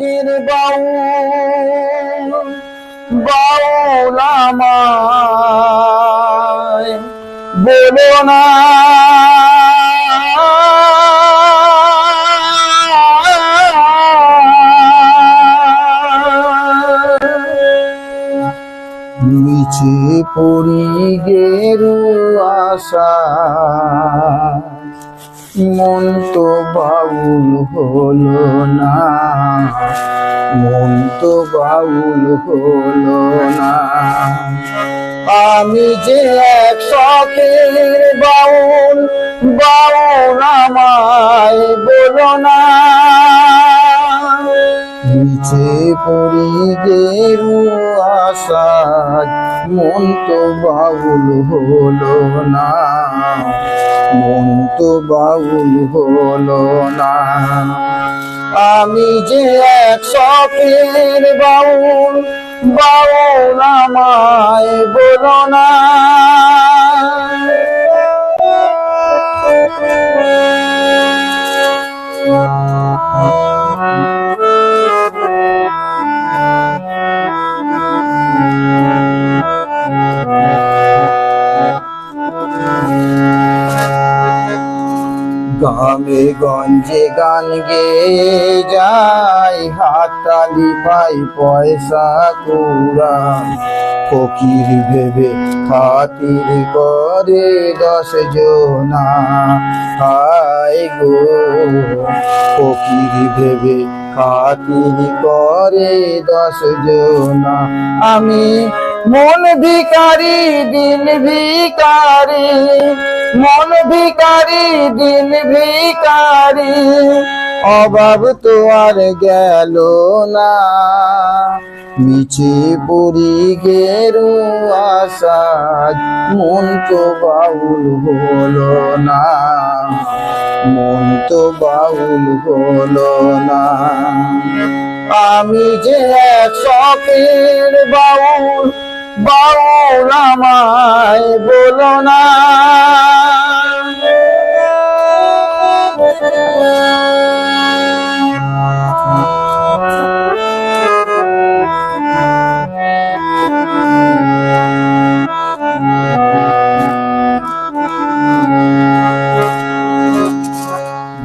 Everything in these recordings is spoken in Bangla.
শখের বাউল বাউল আমায় বলো না নিচে পড়ি গেরু আশা মন তো বাউল হলো না, মন তো বাউল হলো না। আমি যে এক শখের বাউল বাউল আমায় বলো না। নিচে পড়ি গেরু আশায় মন তো বাউল হলো না, মন তো বাউল হলো না। আমি যে এক শখের বাউল বাউল আমায় বলো না। গ্রামে গঞ্জে গান গেয়ে যাই, হাততালি পাই পয়সা কুড়াই। ফকির ভেবে খাতির করে 10 জনা, হায় গো ফকির ভেবে খাতির করে 10 জনা। আমি মন ভিখারি দিল ভিখারি, মন ভিখারি দিল ভিখারি, অভাব তো আর গেল না। মিছে পড়ি গেরু আশায় মন তো বাউল হলো না, মন তো বাউল হলো না। আমি যে এক শখের বাউল বাউল আমায় বলো না।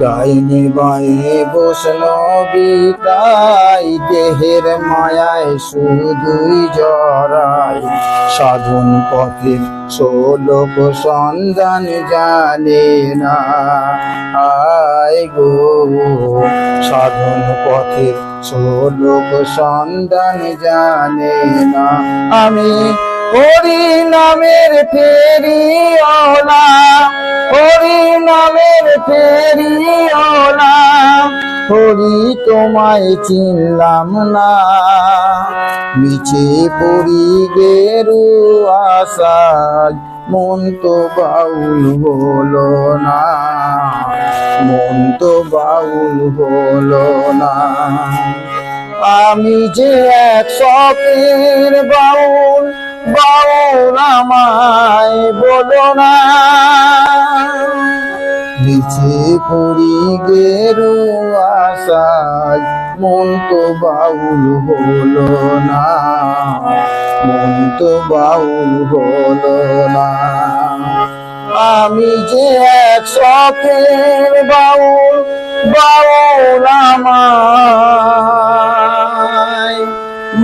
ডাইনে বাঁয়ে বসলো বিতাই, দেহের মায়ায় শুধুই জড়াই। সাধন পথের শোলক সন্ধান জানে না, আয় গো সাধন পথের শোলক সন্ধান জানে না। আমি হরি নামের ফেরিওয়ালা, হরি নামের ফেরিওয়ালা, হরি তোমায় চিনলাম না। মিছে পড়ি গেরু আশায় মন তো বাউল হলো না, মন তো বাউল হলো না। আমি যে এক শখের বাউল বাউল আমায় বলো না। নিচে পড়ি গেরু আশায় মন তো বাউল হলো না, মন তো বাউল হলো না। আমি যে এক শখের বাউল বাউল আমায়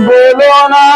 বলো না।